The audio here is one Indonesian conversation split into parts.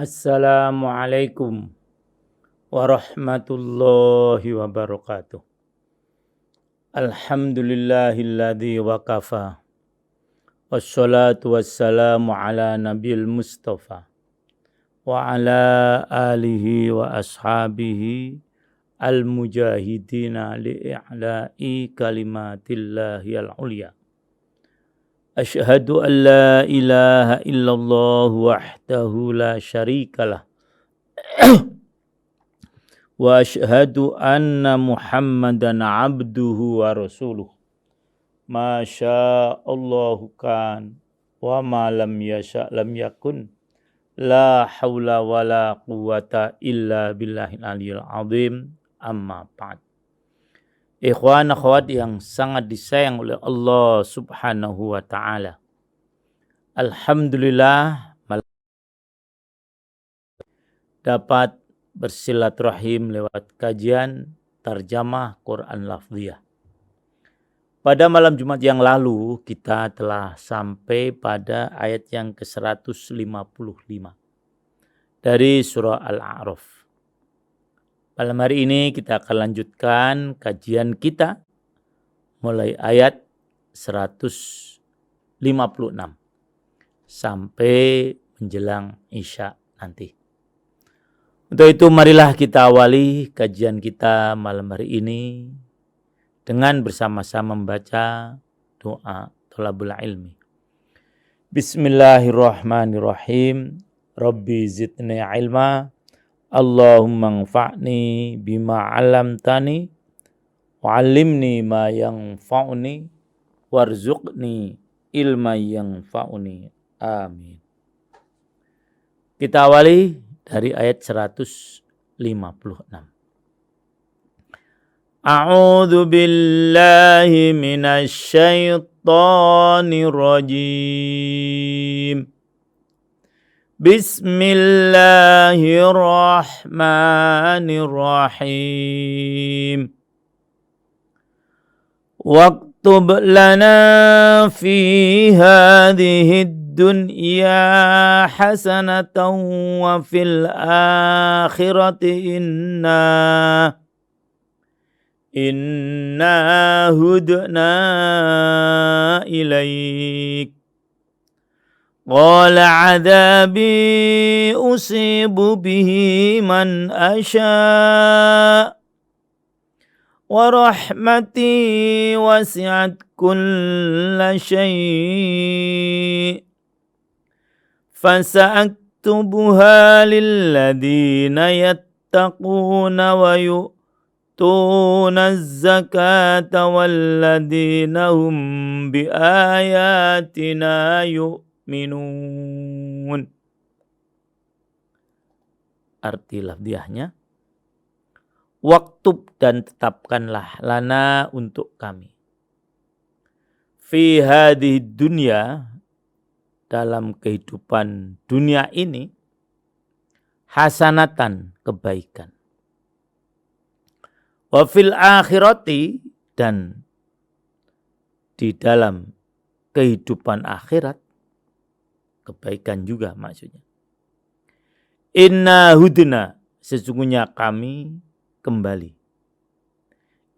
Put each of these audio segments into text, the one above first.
Assalamualaikum warahmatullahi wabarakatuh. Alhamdulillahilladzi wakafa. Wassalatu wassalamu ala nabil mustafa. Wa ala alihi wa ashabihi al-mujahidina li'i'la'i kalimatillahi al-ulya. Asyhadu an la ilaha illallah wahdahu la syarikalah. Wa asyhadu anna Muhammadan abduhu wa rasuluh. Masya Allahu kan wa ma lam yasha lam yakun. La haula wa la quwata illa billahil aliyil azim. Amma ba'd. Ikhwan akhwat yang sangat disayang oleh Allah Subhanahu wa taala. Alhamdulillah dapat bersilaturahim lewat kajian tarjamah Quran lafziyah. Pada malam Jumat yang lalu kita telah sampai pada ayat yang ke-155 dari surah Al-A'raf. Malam hari ini kita akan lanjutkan kajian kita mulai ayat 156 sampai menjelang Isya nanti. Untuk itu marilah kita awali kajian kita malam hari ini dengan bersama-sama membaca doa thalabul ilmi. Bismillahirrahmanirrahim. Rabbi zidni ilma. Allahumma anfa'ni bima 'allamtani wa 'allimni ma yanfa'uni warzuqni ilma yanfa'uni. Amin. Kita awali dari ayat 156. A'udzu billahi minasy syaithanir rajim. Bismillahirrahmanirrahim. Waktub lana fi hadhihi dunya hasanatan wa fil akhirati inna hudna ilaik. Qala adzabi usibu bihi man asya wa rahmati wasi'at kulla syai' fasa'aktubuha lilladina yattaquna wa yu'tuna az-zakata walladina hum bi ayatina minun. Arti lafziahnya, waktub dan tetapkanlah lana untuk kami. Fi hadhihi dunya, dalam kehidupan dunia ini, hasanatan, kebaikan. Wa fil akhirati, dan di dalam kehidupan akhirat, kebaikan juga maksudnya. Inna hudna, sesungguhnya kami kembali.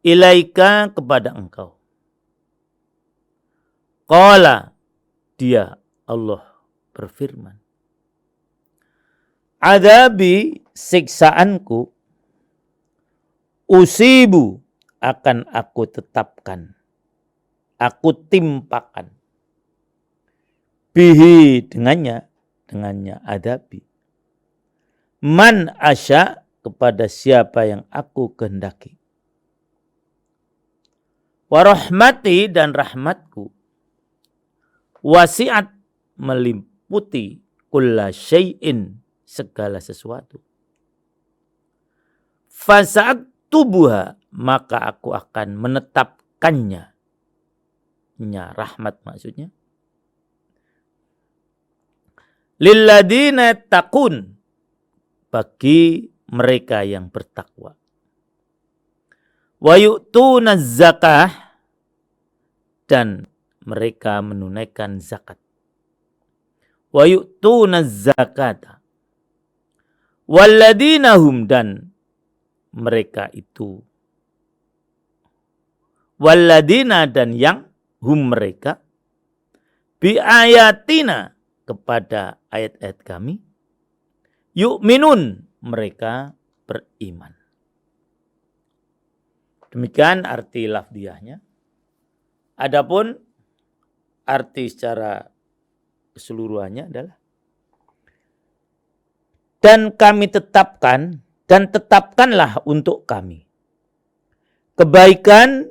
Ilaika, kepada engkau. Qala, dia Allah berfirman. Adabi, siksaanku, usibu, akan aku tetapkan, aku timpakan. Bihi, dengannya adabi. Man asya, kepada siapa yang aku kehendaki. Warahmati, dan rahmatku. Wasi'at, meliputi kulla syai'in, segala sesuatu. Fasa'at tubuha, maka aku akan menetapkannya. Rahmat maksudnya. Lilladina taqun, bagi mereka yang bertakwa. Wa yu'tuna zakah, dan mereka menunaikan zakat. Wa yu'tuna zakata, Walladzina hum, dan mereka itu, walladzina, dan yang hum mereka, bi ayatina, kepada ayat-ayat kami, yu'minun, mereka beriman. Demikian arti lafdiyahnya. Adapun arti secara keseluruhannya adalah, dan kami tetapkan, dan tetapkanlah untuk kami kebaikan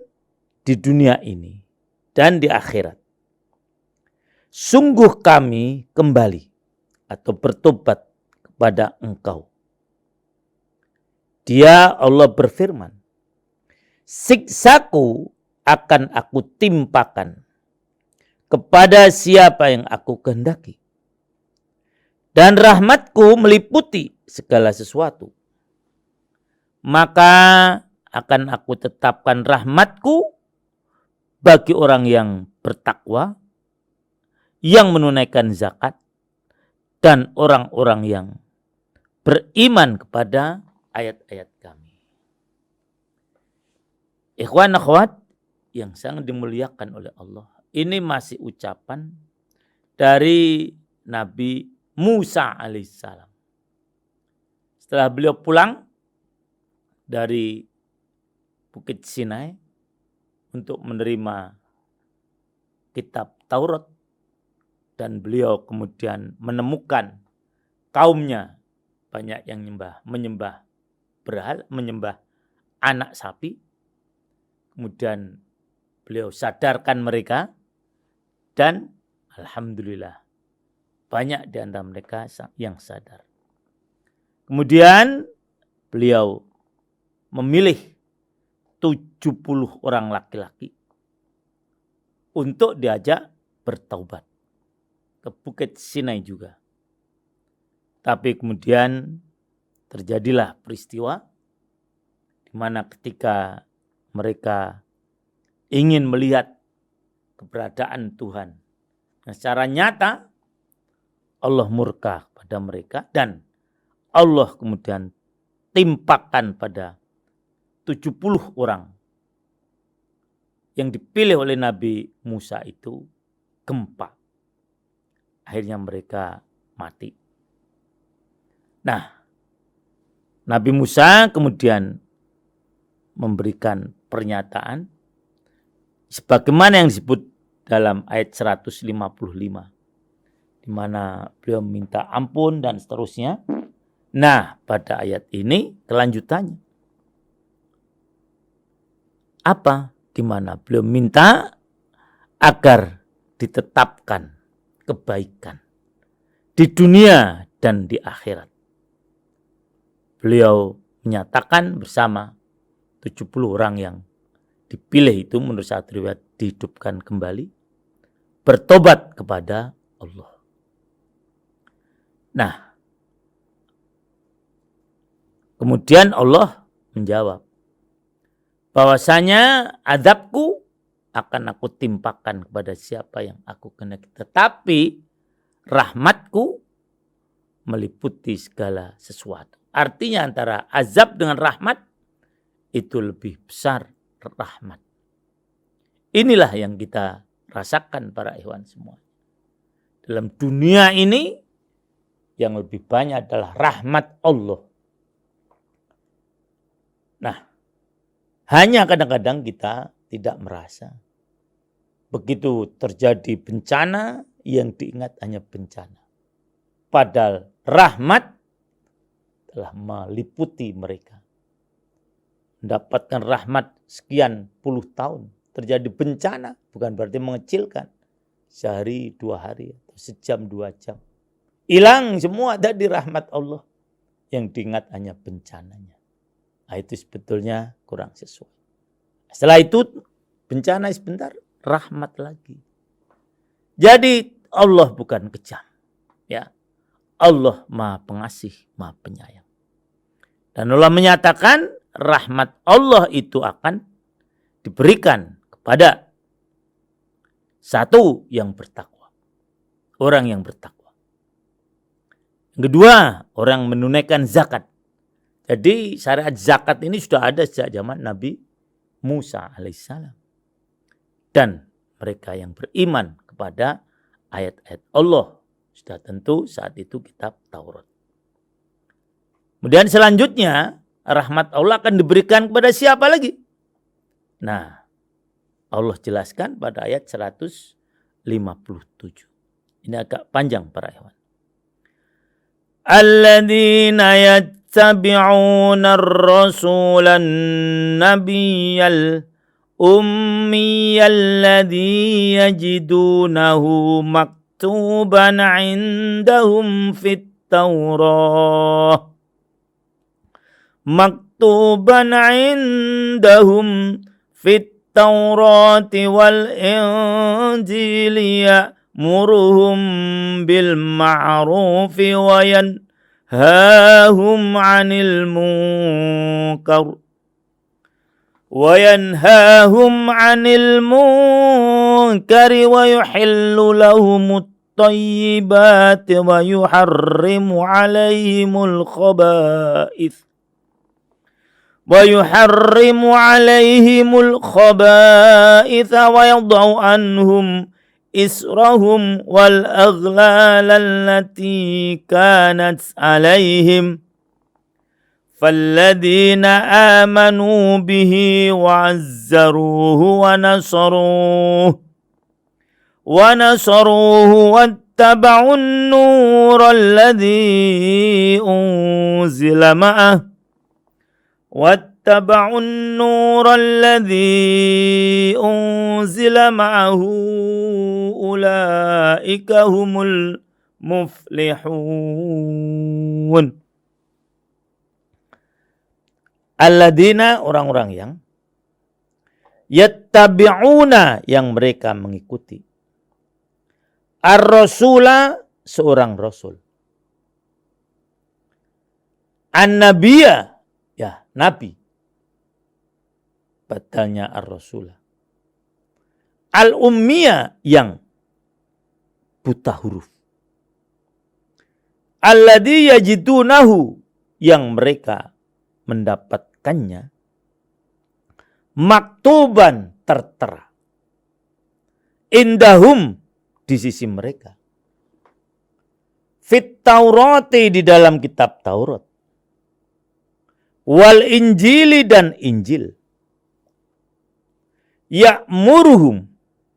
di dunia ini dan di akhirat. Sungguh kami kembali atau bertobat kepada Engkau. Dia, Allah berfirman, siksaku akan aku timpakan kepada siapa yang aku kehendaki. Dan rahmatku meliputi segala sesuatu. Maka akan aku tetapkan rahmatku bagi orang yang bertakwa, yang menunaikan zakat, dan orang-orang yang beriman kepada ayat-ayat kami. Ikhwan akhwat yang sangat dimuliakan oleh Allah. Ini masih ucapan dari Nabi Musa alaihissalam. Setelah beliau pulang dari Bukit Sinai untuk menerima kitab Taurat, dan beliau kemudian menemukan kaumnya banyak yang menyembah berhala, menyembah anak sapi. Kemudian beliau sadarkan mereka, dan alhamdulillah banyak di antara mereka yang sadar. Kemudian beliau memilih 70 orang laki-laki untuk diajak bertaubat ke Bukit Sinai juga. Tapi kemudian terjadilah peristiwa di mana ketika mereka ingin melihat keberadaan Tuhan secara nyata, Allah murka pada mereka, dan Allah kemudian timpakan pada 70 orang yang dipilih oleh Nabi Musa itu gempa. Akhirnya mereka mati. Nah, Nabi Musa kemudian memberikan pernyataan sebagaimana yang disebut dalam ayat 155, di mana beliau minta ampun dan seterusnya. Nah, pada ayat ini kelanjutannya apa? Di mana beliau minta agar ditetapkan kebaikan di dunia dan di akhirat. Beliau menyatakan bersama 70 orang yang dipilih itu, menurut satu riwayat dihidupkan kembali, bertobat kepada Allah. Nah, kemudian Allah menjawab bahwasanya azabku akan aku timpakan kepada siapa yang aku kehendaki, tetapi rahmatku meliputi segala sesuatu. Artinya antara azab dengan rahmat itu lebih besar rahmat. Inilah yang kita rasakan para ikhwan semua. Dalam dunia ini yang lebih banyak adalah rahmat Allah. Nah, hanya kadang-kadang kita tidak merasa. Begitu terjadi bencana, yang diingat hanya bencana. Padahal rahmat telah meliputi mereka. Mendapatkan rahmat sekian puluh tahun. Terjadi bencana bukan berarti mengecilkan. Sehari, 2 hari, atau sejam, 2 jam. Hilang semua dari rahmat Allah. Yang diingat hanya bencananya. Nah, itu sebetulnya kurang sesuai. Setelah itu bencana sebentar, rahmat lagi. Jadi Allah bukan kejam. Ya, Allah Maha Pengasih, Maha Penyayang. Dan Allah menyatakan rahmat Allah itu akan diberikan kepada satu yang bertakwa. Orang yang bertakwa. Kedua, orang menunaikan zakat. Jadi syariat zakat ini sudah ada sejak zaman Nabi Musa alaihissalam. Dan mereka yang beriman kepada ayat-ayat Allah sudah tentu saat itu kitab Taurat. Kemudian selanjutnya rahmat Allah akan diberikan kepada siapa lagi? Nah, Allah jelaskan pada ayat 157. Ini agak panjang para ikhwan. Alladzina yattabi'una ar-rasulan nabiyyal ummiyal ladzi yajidunahu maktuban 'indahum fit Taurah. Maktuban 'indahum fit Taurati wal Injili ya'muruhum bil ma'rufi wa yanhahum 'anil munkar wa yuhillu lahumut tayyibati wa yuharrimu 'alaihimul khaba'ith ويحرم عليهم الخبائث ويضع عنهم إسرهم والأغلال التي كانت عليهم فالذين آمنوا به وعزروه ونصروه واتبعوا النور الذي أنزل معه واتبعوا النور الذي أنزل معه أولئك هم المفلحون. Alladzina, orang-orang yang yattabi'una, yang mereka mengikuti ar-rasula, seorang rasul, an-nabiyya, ya, nabi. Badalnya ar-rasulah. Al-ummiyah, yang buta huruf. Alladzi yajidunahu, yang mereka mendapatkannya maktuban, tertera. Indahum, di sisi mereka. Fit Taurati, di dalam kitab Taurat. Wal Injili, dan Injil. Ya'muruhum,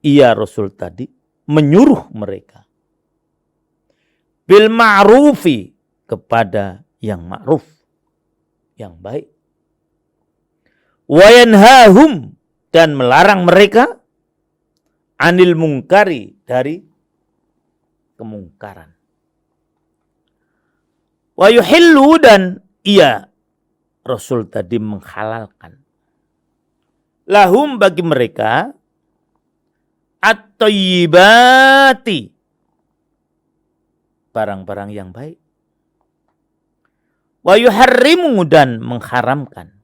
ia Rasul tadi menyuruh mereka. Bil ma'rufi, kepada yang ma'ruf, yang baik. Wa yanhahum, dan melarang mereka anil mungkari, dari kemungkaran. Wa yuhillu, dan ia Rasul tadi menghalalkan lahum, bagi mereka at-thayyibati, barang-barang yang baik. Wa yuharrimu, dan mengharamkan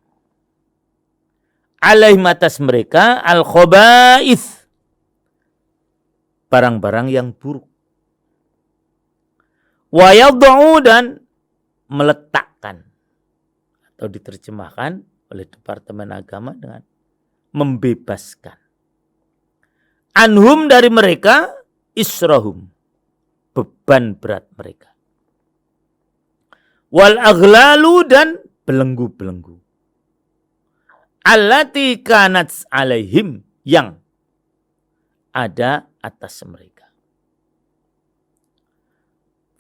alaihim, atas mereka al-khaba'ith, barang-barang yang buruk. Wa yad'u, dan meletakkan, atau diterjemahkan oleh Departemen Agama dengan membebaskan. Anhum, dari mereka, israhum, beban berat mereka. Wal aghlalu, dan belenggu-belenggu. Allati kanat alaihim, yang ada atas mereka.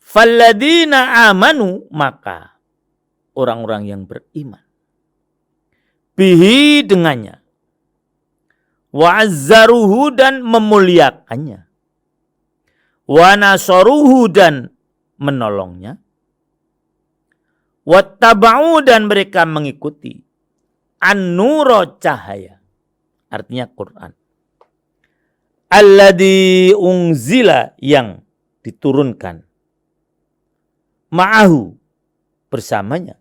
Falladzina amanu, maka orang-orang yang beriman bihi, dengannya, wa'azzaruhu, dan memuliakannya, wa nasaruhu, dan menolongnya, wattaba'u, dan mereka mengikuti an-nura, cahaya, artinya Quran, alladzi unzila, yang diturunkan, ma'ahu, bersamanya.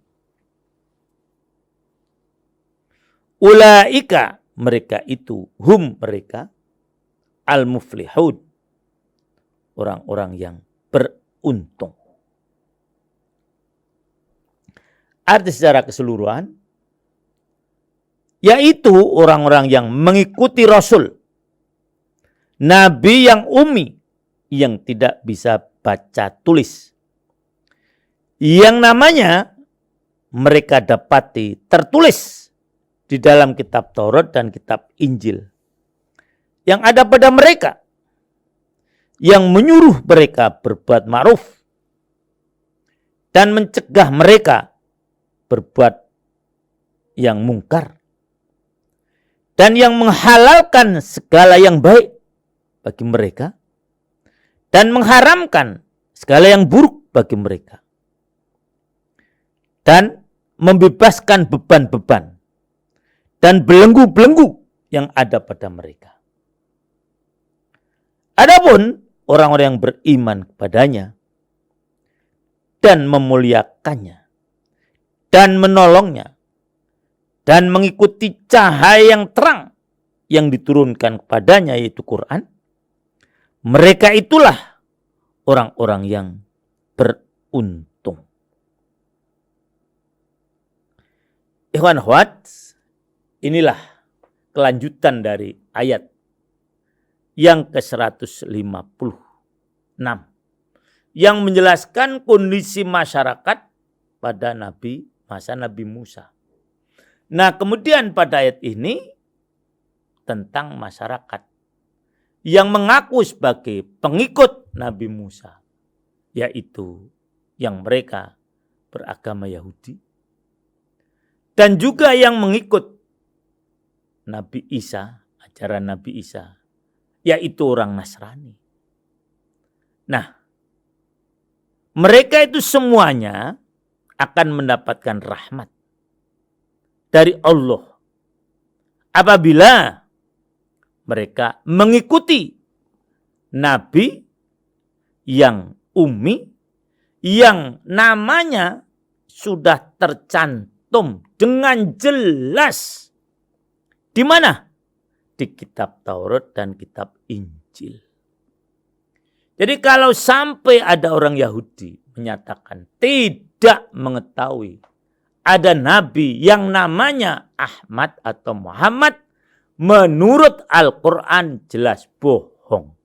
Ulaika, mereka itu, hum, mereka, al-muflihun, orang-orang yang beruntung. arti secara keseluruhan, yaitu orang-orang yang mengikuti Rasul, Nabi yang ummi, yang tidak bisa baca tulis, yang namanya mereka dapati tertulis di dalam kitab Taurat dan kitab Injil, yang ada pada mereka, yang menyuruh mereka berbuat ma'ruf dan mencegah mereka berbuat yang mungkar, dan yang menghalalkan segala yang baik bagi mereka dan mengharamkan segala yang buruk bagi mereka, dan membebaskan beban-beban dan belenggu-belenggu yang ada pada mereka. Adapun orang-orang yang beriman kepadanya dan memuliakannya dan menolongnya dan mengikuti cahaya yang terang yang diturunkan kepadanya, yaitu Quran, mereka itulah orang-orang yang beruntung. Ikhwan akhwat, inilah kelanjutan dari ayat yang ke-156 yang menjelaskan kondisi masyarakat pada masa Nabi Musa. Nah, kemudian pada ayat ini tentang masyarakat yang mengaku sebagai pengikut Nabi Musa, yaitu yang mereka beragama Yahudi, dan juga yang mengikut Nabi Isa, ajaran Nabi Isa, yaitu orang Nasrani. Nah, mereka itu semuanya akan mendapatkan rahmat dari Allah apabila mereka mengikuti Nabi yang ummi, yang namanya sudah tercantum dengan jelas di mana? Di kitab Taurat dan kitab Injil. Jadi kalau sampai ada orang Yahudi menyatakan tidak mengetahui ada nabi yang namanya Ahmad atau Muhammad, menurut Al-Quran jelas bohong.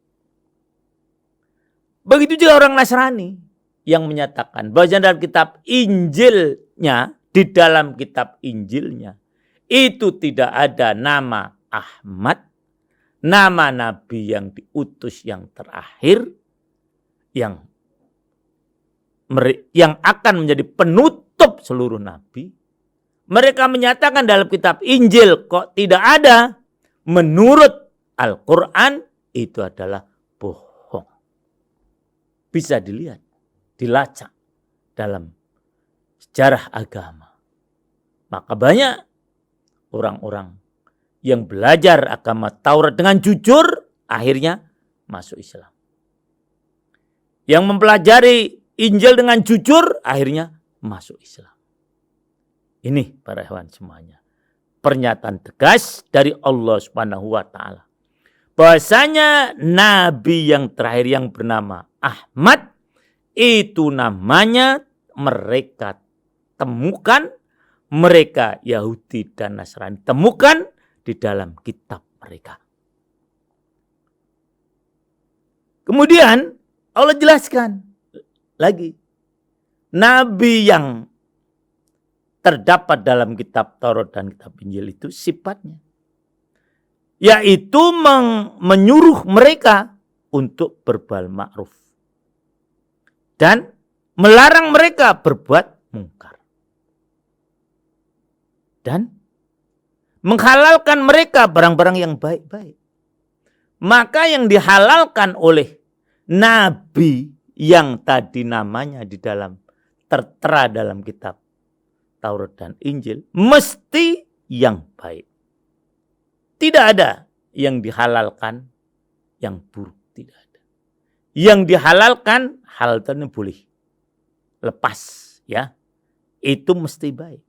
Begitu juga orang Nasrani yang menyatakan bahwa dalam kitab Injilnya, di dalam kitab Injilnya itu tidak ada nama Ahmad, nama nabi yang diutus yang terakhir, yang akan menjadi penutup seluruh nabi. Mereka menyatakan dalam kitab Injil kok tidak ada. Menurut Al-Quran itu adalah bohong. Bisa dilihat, dilacak dalam sejarah agama. Maka banyak orang-orang yang belajar agama Taurat dengan jujur akhirnya masuk Islam. Yang mempelajari Injil dengan jujur akhirnya masuk Islam. Ini para ikhwan semuanya, pernyataan tegas dari Allah Subhanahu wa taala bahwasanya nabi yang terakhir yang bernama Ahmad itu namanya mereka temukan, mereka Yahudi dan Nasrani temukan di dalam kitab mereka. Kemudian Allah jelaskan lagi, nabi yang terdapat dalam kitab Taurat dan kitab Injil itu sifatnya, yaitu menyuruh mereka untuk berbuat ma'ruf dan melarang mereka berbuat mungkar, dan menghalalkan mereka barang-barang yang baik-baik. Maka yang dihalalkan oleh nabi yang tadi namanya di dalam tertera dalam kitab Taurat dan Injil mesti yang baik. Tidak ada yang dihalalkan yang buruk, tidak ada. Yang dihalalkan hal itu boleh lepas, ya. Itu mesti baik.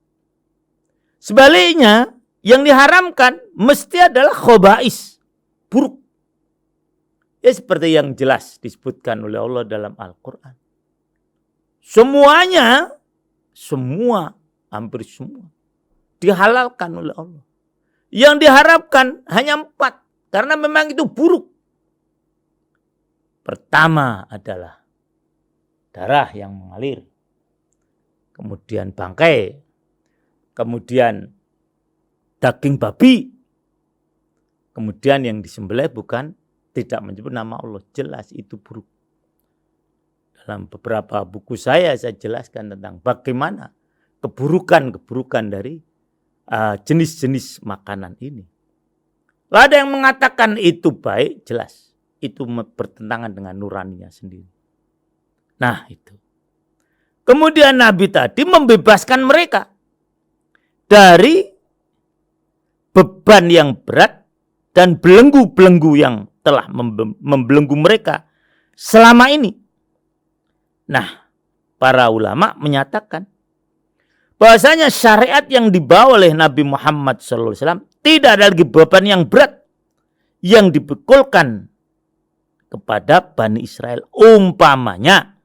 Sebaliknya yang diharamkan mesti adalah khobais, buruk. Ya seperti yang jelas disebutkan oleh Allah dalam Al-Quran. Semua hampir semua dihalalkan oleh Allah. Yang diharapkan hanya 4, karena memang itu buruk. Pertama adalah darah yang mengalir, kemudian bangkai, kemudian daging babi, kemudian yang disembelih bukan tidak menyebut nama Allah. Jelas itu buruk. Dalam beberapa buku saya jelaskan tentang bagaimana keburukan dari jenis-jenis makanan ini. Lalu ada yang mengatakan itu baik, jelas itu bertentangan dengan nuraninya sendiri. Nah itu. Kemudian Nabi tadi membebaskan mereka dari beban yang berat dan belenggu-belenggu yang telah membelenggu mereka selama ini. Nah, para ulama menyatakan bahwasanya syariat yang dibawa oleh Nabi Muhammad SAW tidak ada lagi beban yang berat yang dibekulkan kepada Bani Israel. Umpamanya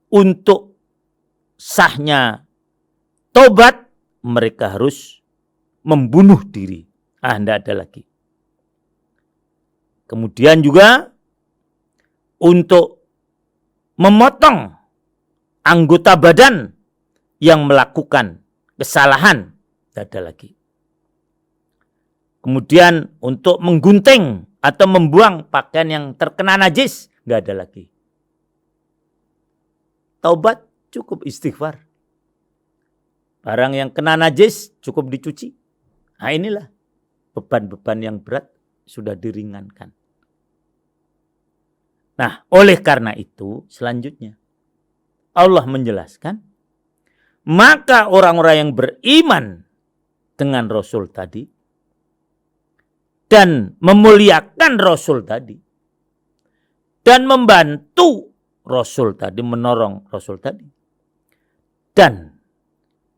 untuk sahnya tobat mereka harus membunuh diri. Tidak ada lagi. Kemudian juga untuk memotong anggota badan yang melakukan kesalahan, tidak ada lagi. Kemudian untuk menggunting atau membuang pakaian yang terkena najis, tidak ada lagi. Taubat cukup istighfar. Barang yang kena najis cukup dicuci. Nah inilah beban-beban yang berat sudah diringankan. Nah oleh karena itu selanjutnya Allah menjelaskan, maka orang-orang yang beriman dengan Rasul tadi dan memuliakan Rasul tadi dan membantu Rasul tadi, menolong Rasul tadi dan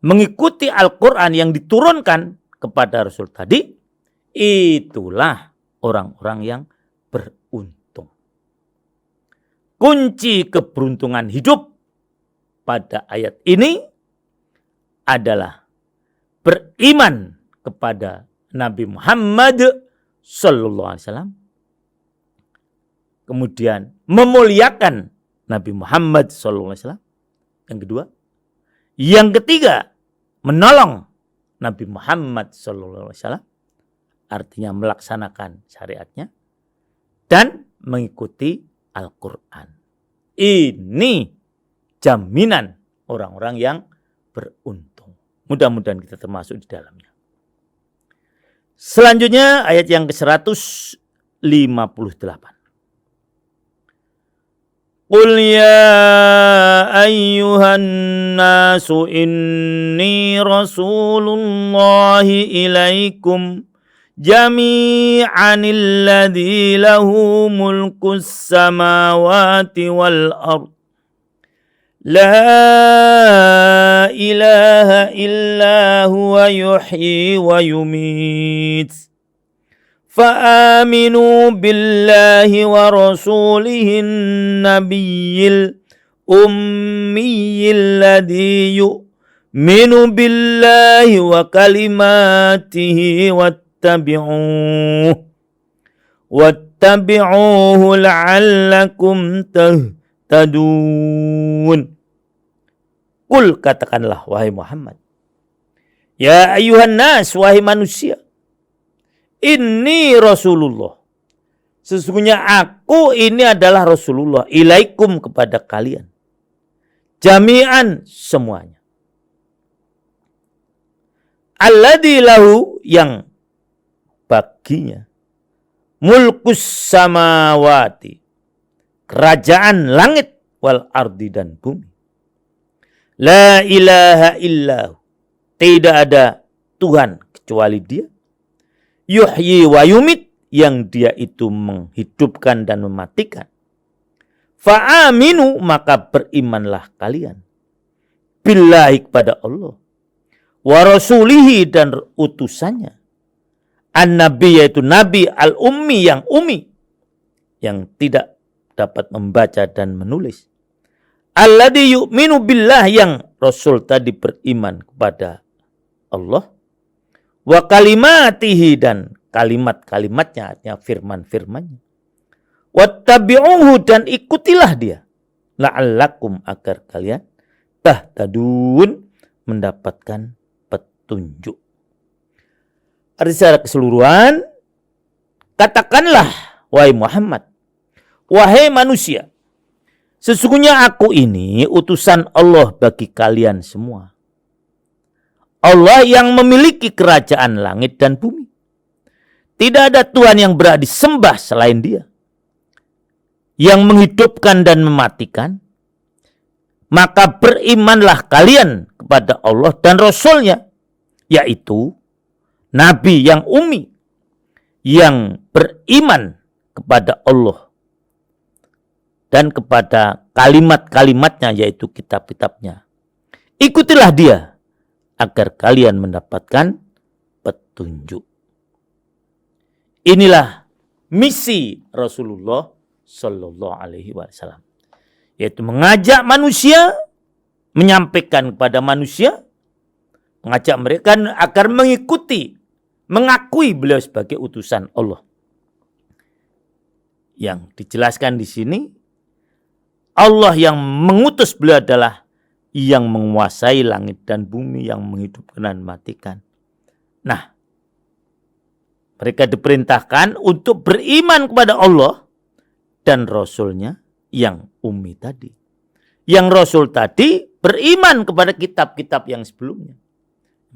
mengikuti Al-Quran yang diturunkan kepada Rasul tadi, itulah orang-orang yang beruntung. Kunci keberuntungan hidup pada ayat ini adalah beriman kepada Nabi Muhammad Sallallahu Alaihi Wasallam, kemudian memuliakan Nabi Muhammad Sallallahu Alaihi Wasallam. Yang kedua, yang ketiga, menolong Nabi Muhammad Sallallahu Alaihi Wasallam, artinya melaksanakan syariatnya dan mengikuti Al-Quran. Ini jaminan orang-orang yang beruntung. Mudah-mudahan kita termasuk di dalamnya. Selanjutnya ayat yang ke-158. Qul ya ayyuhan nasu inni rasulullahi ilaikum jami'anil ladzi lahu mulkus samawati wal ard. La ilaha illa huwa yuhyi wa yumit. Fa'aminu billahi wa rasulihin nabiyil ummiyil ladhi yu'minu billahi wa kalimatihi wattabi'uhu la'allakum tahtadun. Qul, katakanlah wahai Muhammad, ya ayuhan nas, wahai manusia, inni Rasulullah, sesungguhnya aku ini adalah Rasulullah, ilaikum, kepada kalian, jami'an, semuanya, alladzi lahu, yang baginya, mulkus samawati, kerajaan langit, wal ardi, dan bumi. La ilaha illahu, tidak ada Tuhan kecuali Dia. Yuhyi wa yumit, yang Dia itu menghidupkan dan mematikan. Fa'aminu, maka berimanlah kalian, billahi, kepada Allah, wa rasulihi, dan utusannya, an-nabi, yaitu nabi, al-ummi, yang ummi, yang tidak dapat membaca dan menulis, alladzi yu'minu billah, yang Rasul tadi beriman kepada Allah, wa kalimatihi, dan kalimat-kalimatnya, artinya firman-firmannya, wattabi'uhu, dan ikutilah dia, la'allakum, agar kalian tahtadun, mendapatkan petunjuk. Arti secara keseluruhan, katakanlah wahai Muhammad, wahai manusia, sesungguhnya aku ini utusan Allah bagi kalian semua. Allah yang memiliki kerajaan langit dan bumi. Tidak ada Tuhan yang berhak disembah selain Dia, yang menghidupkan dan mematikan. Maka berimanlah kalian kepada Allah dan Rasul-Nya, yaitu Nabi yang ummi, yang beriman kepada Allah dan kepada kalimat-kalimatnya, yaitu kitab-kitabnya. Ikutilah dia agar kalian mendapatkan petunjuk. Inilah misi Rasulullah Sallallahu Alaihi Wasallam, yaitu mengajak manusia, menyampaikan kepada manusia, mengajak mereka agar mengikuti, mengakui beliau sebagai utusan Allah. Yang dijelaskan di sini, Allah yang mengutus beliau adalah yang menguasai langit dan bumi, yang menghidupkan dan mematikan. Nah, mereka diperintahkan untuk beriman kepada Allah dan Rasul-Nya yang ummi tadi. Yang Rasul tadi beriman kepada kitab-kitab yang sebelumnya.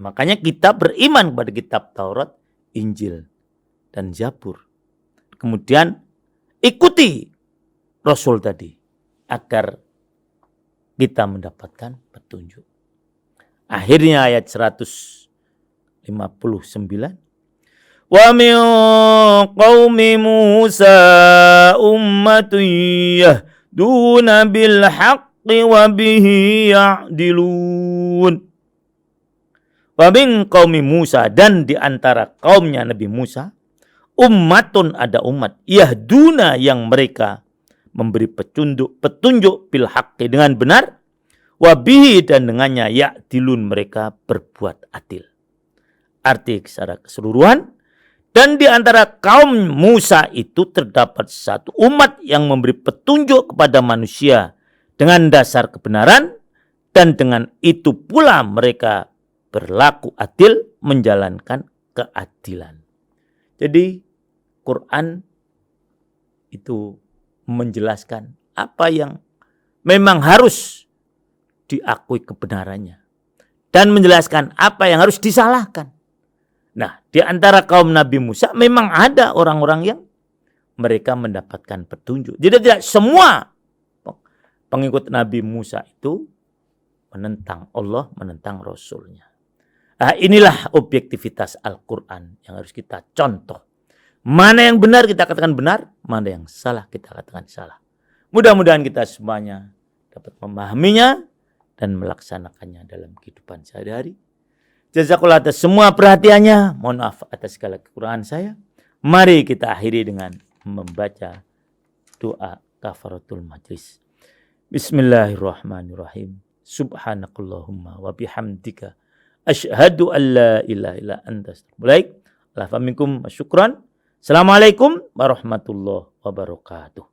Makanya kita beriman kepada kitab Taurat, Injil, dan Zabur. Kemudian ikuti Rasul tadi agar kita mendapatkan petunjuk. Akhirnya ayat 159. Wa min qaumi Musa ummatun yahduna bil haqqi wa bihi ya'dilun. Wa min qaumi Musa, dan di antara kaumnya Nabi Musa, ummatun, ada umat, yahduna, yang mereka memberi petunjuk bil haqqi, dengan benar, wa bihi, dan dengannya ya'dilun, mereka berbuat adil. Arti secara keseluruhan, dan di antara kaum Musa itu terdapat satu umat yang memberi petunjuk kepada manusia dengan dasar kebenaran, dan dengan itu pula mereka berlaku adil, menjalankan keadilan. Jadi Quran itu menjelaskan apa yang memang harus diakui kebenarannya, dan menjelaskan apa yang harus disalahkan. Nah, di antara kaum Nabi Musa memang ada orang-orang yang mereka mendapatkan petunjuk. Jadi tidak semua pengikut Nabi Musa itu menentang Allah, menentang Rasul-Nya. Nah, inilah objektivitas Al-Quran yang harus kita contoh. Mana yang benar kita katakan benar, mana yang salah kita katakan salah. Mudah-mudahan kita semuanya dapat memahaminya dan melaksanakannya dalam kehidupan sehari-hari. Jazakallah atas semua perhatiannya. Mohon maaf atas segala kekurangan saya. Mari kita akhiri dengan membaca doa kafaratul majlis. Bismillahirrahmanirrahim. Subhanakallahumma wa bihamdika asyhadu an la ilaha illa anta astaghfiruka wa atubu ilaik. Assalamualaikum warahmatullahi wabarakatuh.